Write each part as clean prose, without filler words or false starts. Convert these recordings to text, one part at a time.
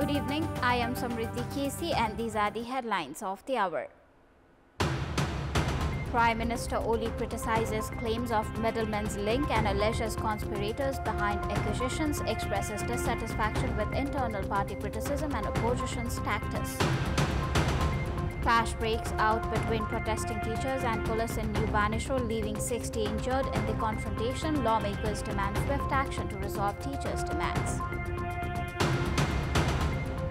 Good evening, I am Samriddhi Kesi and these are the headlines of the hour. Prime Minister Oli criticizes claims of middlemen's link and alleges conspirators behind acquisitions, expresses dissatisfaction with internal party criticism and opposition's tactics. Clash breaks out between protesting teachers and police in New Baneshore, leaving 60 injured in the confrontation. Lawmakers demand swift action to resolve teachers' demands.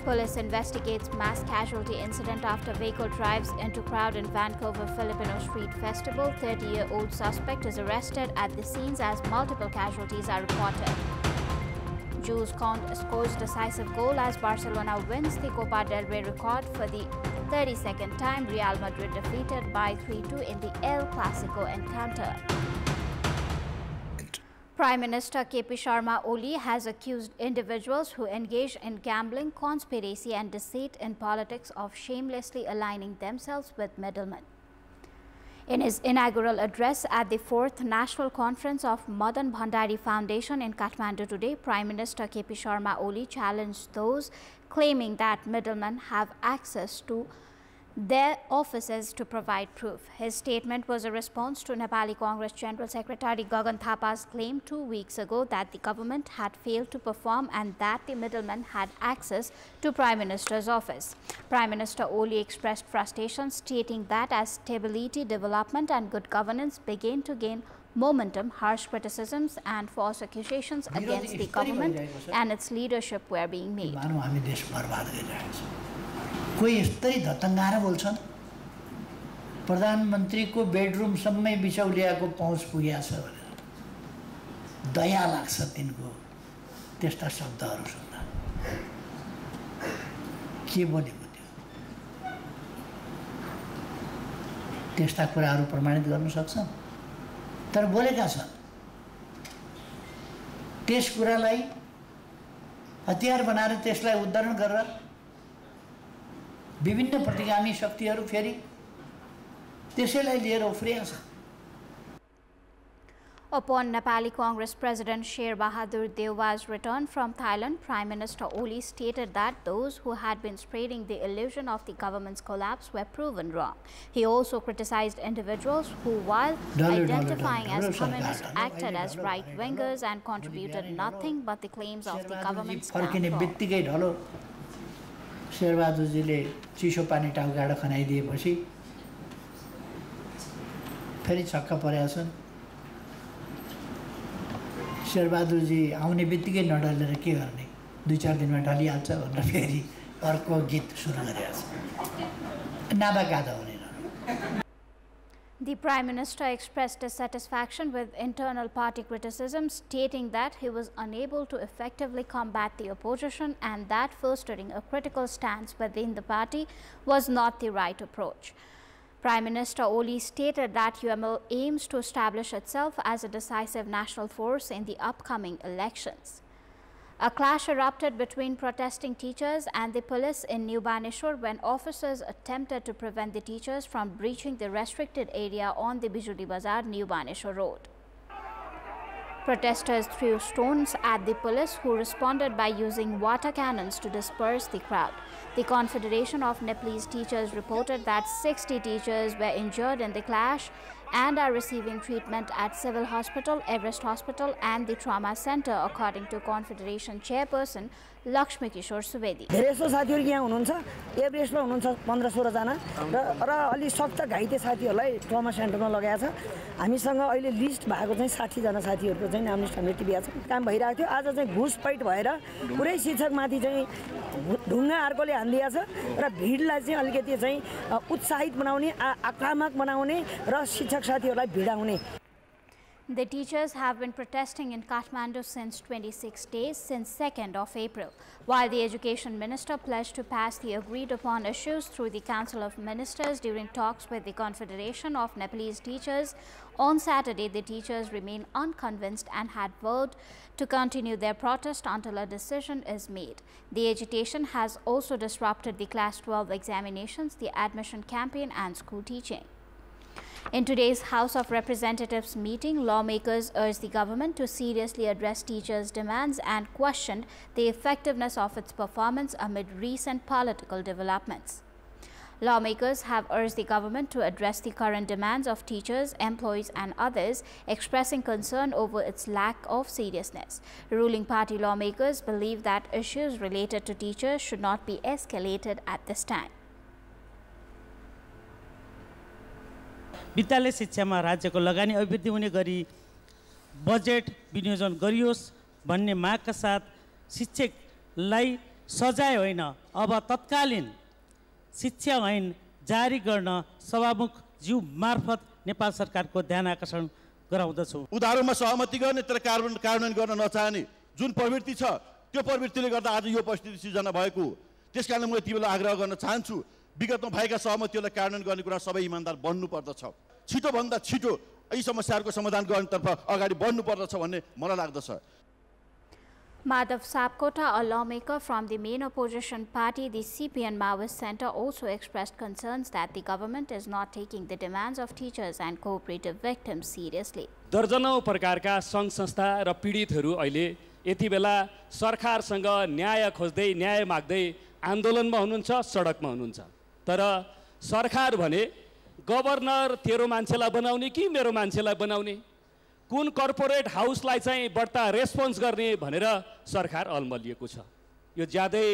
Police investigates mass casualty incident after vehicle drives into crowd in Vancouver Filipino Street Festival. 30-year-old suspect is arrested at the scenes as multiple casualties are reported. Jules Conde scores decisive goal as Barcelona wins the Copa del Rey record for the 32nd time. Real Madrid defeated by 3-2 in the El Clasico encounter. Prime Minister KP Sharma Oli has accused individuals who engage in gambling, conspiracy and deceit in politics of shamelessly aligning themselves with middlemen. In his inaugural address at the 4th National Conference of Madan Bhandari Foundation in Kathmandu today, Prime Minister KP Sharma Oli challenged those claiming that middlemen have access to their offices to provide proof. His statement was a response to Nepali Congress General Secretary Gagan Thapa's claim 2 weeks ago that the government had failed to perform and that the middlemen had access to Prime Minister's office. Prime Minister Oli expressed frustration, stating that as stability, development and good governance began to gain momentum, harsh criticisms and false accusations against the government and its leadership were being made. कोई यस्तै धतङ्गारा बोल्छन् प्रधानमन्त्री को bedroom सम्मै बिचौलियाको पहुँच पुगेछ भनेर दया लाग्छ तिनको त्यस्ता शब्दहरू सुन्दा के बोलेको थियो त्यस्ता कुराहरू प्रमाणित गर्न सक्छ तर बोलेका छन् त्यस कुरालाई हतियार बनाएर त्यसलाई उद्धरण गरेर विभिन्न प्रतिगामी शक्तिहरू फेरि त्यसैलाई लिएर उफ्रिया छन्. Upon Nepali Congress President Sher Bahadur Deuwa's return from Thailand, Prime Minister Oli stated that those who had been spreading the illusion of the government's collapse were proven wrong. He also criticized individuals who, while identifying as communists, acted as right-wingers and contributed nothing but the claims of the government's downfall. शेरबहादुरजीले चिसो पानी टाउकाबाट खनाइदिएपछि फेरि छक्क परेका छन्. शेरबहादुरजी आउने बित्तिकै नडलेर के गर्ने 2-4 दिनमा ढलिहाल्छ भनेर फेरि अर्को गीत सुरु गरेका छन्. नाबाकादा हुने. The Prime Minister expressed dissatisfaction with internal party criticism, stating that he was unable to effectively combat the opposition and that fostering a critical stance within the party was not the right approach. Prime Minister Oli stated that UML aims to establish itself as a decisive national force in the upcoming elections. A clash erupted between protesting teachers and the police in New Baneshore when officers attempted to prevent the teachers from breaching the restricted area on the Bijuli Bazar New Baneshore road. Protesters threw stones at the police, who responded by using water cannons to disperse the crowd. The Confederation of Nepalese Teachers reported that 60 teachers were injured in the clash and are receiving treatment at Civil Hospital, Everest Hospital and the Trauma Center, according to Confederation Chairperson Lakshmi Kishore Subedi. धेरैसो साथीहरु यहाँ हुनुहुन्छ एभरेस्टमा हुनुहुन्छ 15-16 जना र अलि सख्त घाइते साथीहरुलाई trauma सेन्टरमा लगाएको छ. हामीसँग अहिले लिस्ट भएको चाहिँ 60 जना साथीहरुको चाहिँ नाम लिस्ट हामीले टिपेको छ. काम भइरहेको थियो. आज चाहिँ घुस पैट भएर पुरै शिक्षकमाथि चाहिँ ढुङ्गा अर्कोले हान्दिया छ र भिडलाई चाहिँ अलिकति चाहिँ उत्साहित बनाउने, आक्रामक बनाउने र शिक्षक साथीहरुलाई भिडाउने. The teachers have been protesting in Kathmandu since 26 days, since 2nd of April. While the Education Minister pledged to pass the agreed-upon issues through the Council of Ministers during talks with the Confederation of Nepalese Teachers, on Saturday the teachers remain unconvinced and had vowed to continue their protest until a decision is made. The agitation has also disrupted the Class 12 examinations, the admission campaign and school teaching. In today's House of Representatives meeting, lawmakers urged the government to seriously address teachers' demands and questioned the effectiveness of its performance amid recent political developments. Lawmakers have urged the government to address the current demands of teachers, employees and others, expressing concern over its lack of seriousness. Ruling party lawmakers believe that issues related to teachers should not be escalated at this time. विद्यालय शिक्षामा राज्यको लगानी अभिवृद्धि हुने गरी budget विनियोजन गरियोस् भन्ने मागका साथ शिक्षकलाई सजाय होइन अब तत्कालीन शिक्षा ऐन जारी गर्न सभामुख ज्यू मार्फत नेपाल सरकारको ध्यान आकर्षण गराउँदछु। उधारोमा सहमति गर्ने तर कार्यान्वयन गर्न नचाहने जुन प्रवृत्ति छ त्यो प्रवृत्तिले गर्दा आज यो परिस्थिति सिर्जना भएको। त्यसकारण म यति बेला आग्रह गर्न चाहन्छु विगतमा भएका सहमतिहरूलाई कार्यान्वयन गर्ने कुरा सबै इमानदार बन्नु पर्दछ। छिटोभन्दा छिटो यी समस्याहरूको समाधान गर्नेतर्फ अगाडि बढ्नु पर्दछ भन्ने मलाई लाग्दछ। Madhav Sapkota, a lawmaker from the main opposition party, the CPN Maoist Centre, also expressed concerns that the government is not taking the demands of teachers and cooperative victims seriously. दर्जनौं प्रकारका सङ्घ संस्था र पीडितहरू अहिले यति बेला सरकारसँग न्याय खोज्दै न्याय माग्दै आन्दोलनमा हुनुहुन्छ, सडकमा हुनुहुन्छ। तर सरकार भने गभर्नर तेरो मान्छेलाई बनाउने कि मेरो मान्छेलाई बनाउने, कुन कर्पोरेट हाउसलाई चाहिँ बढ्ता रेस्पोन्स गर्ने भनेर सरकार अलमलिएको छ। यो ज्यादै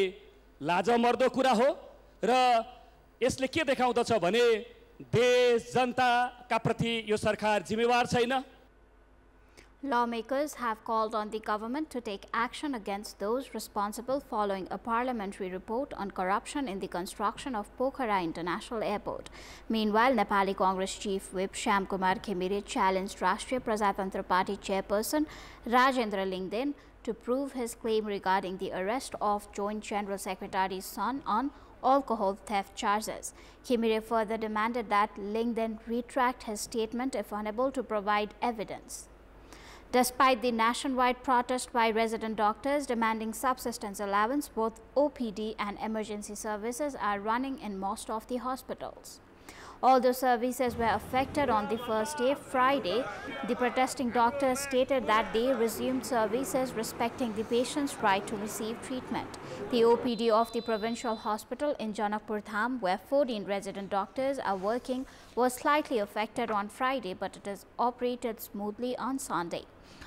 लाजमर्दो कुरा हो र यसले के देखाउँदछ भने देश जनताका प्रति यो सरकार जिम्मेवार छैन। Lawmakers have called on the government to take action against those responsible following a parliamentary report on corruption in the construction of Pokhara International Airport. Meanwhile, Nepali Congress Chief Whip Shyam Kumar Khemire challenged Rashtriya Prajatantra Party chairperson Rajendra Lingden to prove his claim regarding the arrest of Joint General Secretary's son on alcohol theft charges. Khemire further demanded that Lingden retract his statement if unable to provide evidence. Despite the nationwide protest by resident doctors demanding subsistence allowance, both OPD and emergency services are running in most of the hospitals. Although services were affected on the first day, Friday, the protesting doctors stated that they resumed services respecting the patient's right to receive treatment. The OPD of the provincial hospital in Janakpur Dham, where 14 resident doctors are working, was slightly affected on Friday, but it is operated smoothly on Sunday.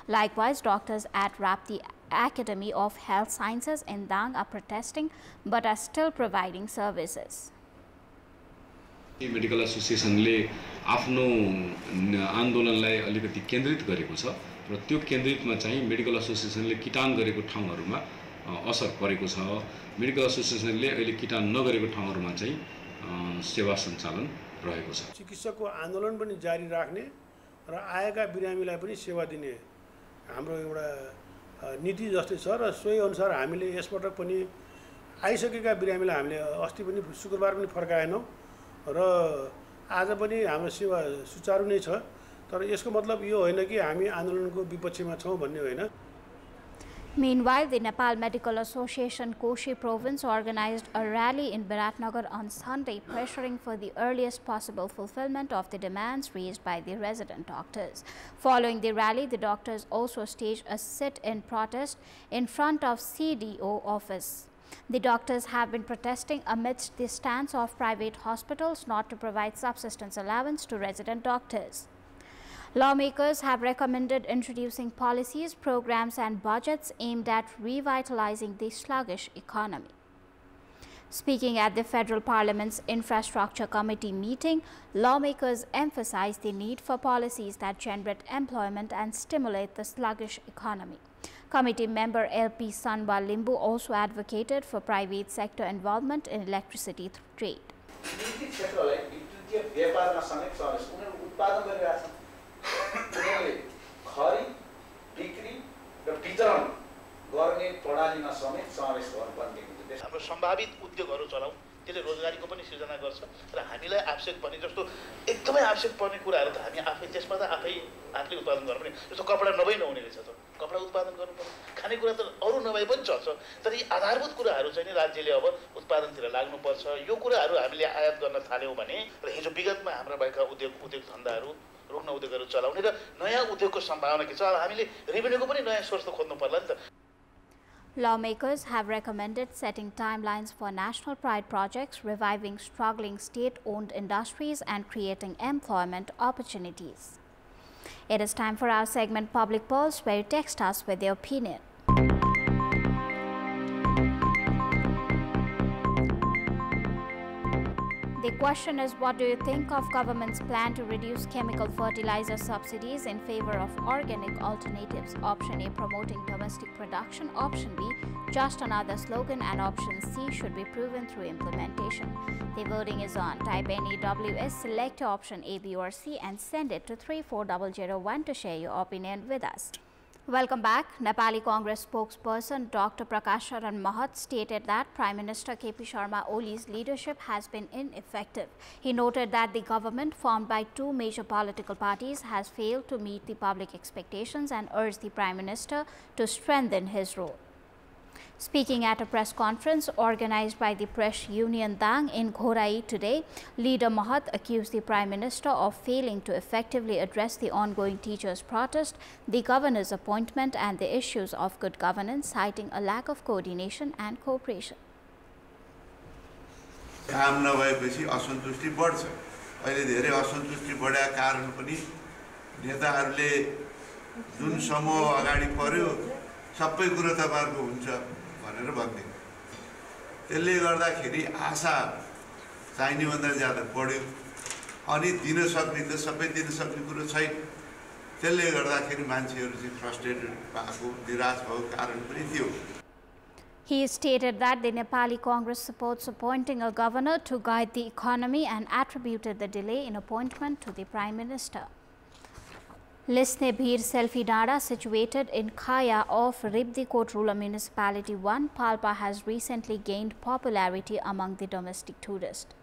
Likewise, doctors at Rapti Academy of Health Sciences in Dang are protesting but are still providing services. Medical एसोसिएसनले आफ्नो आन्दोलनलाई अलिकति केन्द्रित गरेको छ र त्यो केन्द्रितमा चाहिँ medical एसोसिएसनले किटान गरेको ठाउँहरुमा असर परेको छ। मेडिकल एसोसिएसनले अहिले किटान नगरेको ठाउँहरुमा चाहिँ सेवा सञ्चालन रहेको छ। चिकित्सकको आन्दोलन पनि जारी राख्ने र आएका बिरामीलाई पनि सेवा दिने हाम्रो एउटा नीति जस्तै छ र सोही अनुसार हामीले यसपटक पनि आइसकेका बिरामीलाई हामीले अस्ति पनि शुक्रबार पनि फर्काएनौं र आज पनि हाम्रो सेवा सुचारू नै छ। तर यसको मतलब यो होइन कि हामी आन्दोलनको विपक्षमा छौं भन्ने होइन। Meanwhile, the Nepal Medical Association Koshi province organized a rally in Biratnagar on Sunday, pressuring for the earliest possible fulfillment of the demands raised by the resident doctors. Following the rally, the doctors also staged a sit-in protest in front of CDO office. The doctors have been protesting amidst the stance of private hospitals not to provide subsistence allowance to resident doctors. Lawmakers have recommended introducing policies, programs and budgets aimed at revitalizing the sluggish economy. Speaking at the Federal Parliament's Infrastructure Committee meeting, lawmakers emphasized the need for policies that generate employment and stimulate the sluggish economy. Committee member LP Sanba Limbu also advocated for private sector involvement in electricity trade. हाम्रो सम्भावित उद्योगहरु चलाऊ त्यसले रोजगारीको पनि सृजना गर्छ र हामीलाई आवश्यक पर्ने जस्तो एकदमै आवश्यक पर्ने कुराहरू त हामी आफै त्यसमा त आफूले उत्पादन गर्नुपर्ने जस्तो कपडा नभई नहुने रहेछ त कपडा उत्पादन गर्नुपर्ने खानेकुरा त अरू नभए पनि चल्छ तर यी आधारभूत कुराहरू चाहिँ नि राज्यले अब उत्पादनतिर लाग्नुपर्छ यो कुराहरू हामीले आयात गर्न थाल्यौँ भने र हिजो विगतमा हाम्रा भएका उद्योग धन्दाहरू रोक्न उद्योगहरू चलाउने र नयाँ उद्योगको सम्भावना के छ अब हामीले रेभेन्यूको पनि नयाँ सोर्स त खोज्नु पर्ला नि त Lawmakers have recommended setting timelines for national pride projects, reviving struggling state-owned industries and creating employment opportunities. It is time for our segment Public Pulse, where you text us with your opinion. The question is, what do you think of government's plan to reduce chemical fertilizer subsidies in favor of organic alternatives? Option A, promoting domestic production. Option B, just another slogan. And option C, should be proven through implementation. The voting is on. Type NEWS, select option A, B or C and send it to 34001 to share your opinion with us. Welcome back. Nepali Congress spokesperson Dr. Prakash Sharan Mahat stated that Prime Minister KP Sharma Oli's leadership has been ineffective. He noted that the government formed by two major political parties has failed to meet the public expectations and urged the Prime Minister to strengthen his role. Speaking at a press conference organized by the press union Dang in Ghorai today, leader Mahat accused the Prime Minister of failing to effectively address the ongoing teachers' protest, the governor's appointment and the issues of good governance, citing a lack of coordination and cooperation. काम नभएपछि असन्तुष्टि बढ्छ अहिले धेरै असन्तुष्टि बढेका कारण पनि नेताहरूले जुन समूह अगाडि पर्यो सबै कुरा तपाईहरुको हुन्छ भनेर भन्थे त्यसले गर्दाखेरि आशा चाहिने भन्दा ज्यादा बढ्यो अनि दिन सक्ने त सबै दिन सक्ने कुरा छैन त्यसले गर्दाखेरि मान्छेहरु चाहिँ फ्रस्ट्रेटेड भएको निराश भएको कारण पनि थियो. He stated that the Nepali Congress supports appointing a governor to guide the economy and attributed the delay in appointment to the Prime Minister. Lisnebhir Selfie Dada, situated in Khaya of Ribdikot Rural Municipality 1, Palpa, has recently gained popularity among the domestic tourists.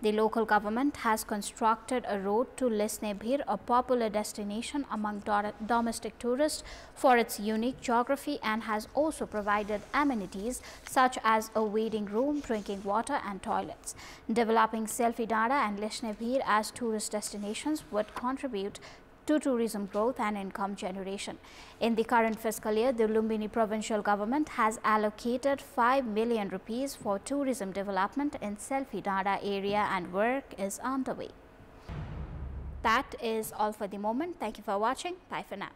The local government has constructed a road to Lisnebhir, a popular destination among domestic tourists for its unique geography, and has also provided amenities such as a waiting room, drinking water and toilets. Developing Selfie Dada and Lisnebhir as tourist destinations would contribute to tourism growth and income generation. In the current fiscal year, the Lumbini provincial government has allocated 5 million rupees for tourism development in Selfie Dada area and work is underway. That is all for the moment. Thank you for watching. Bye for now.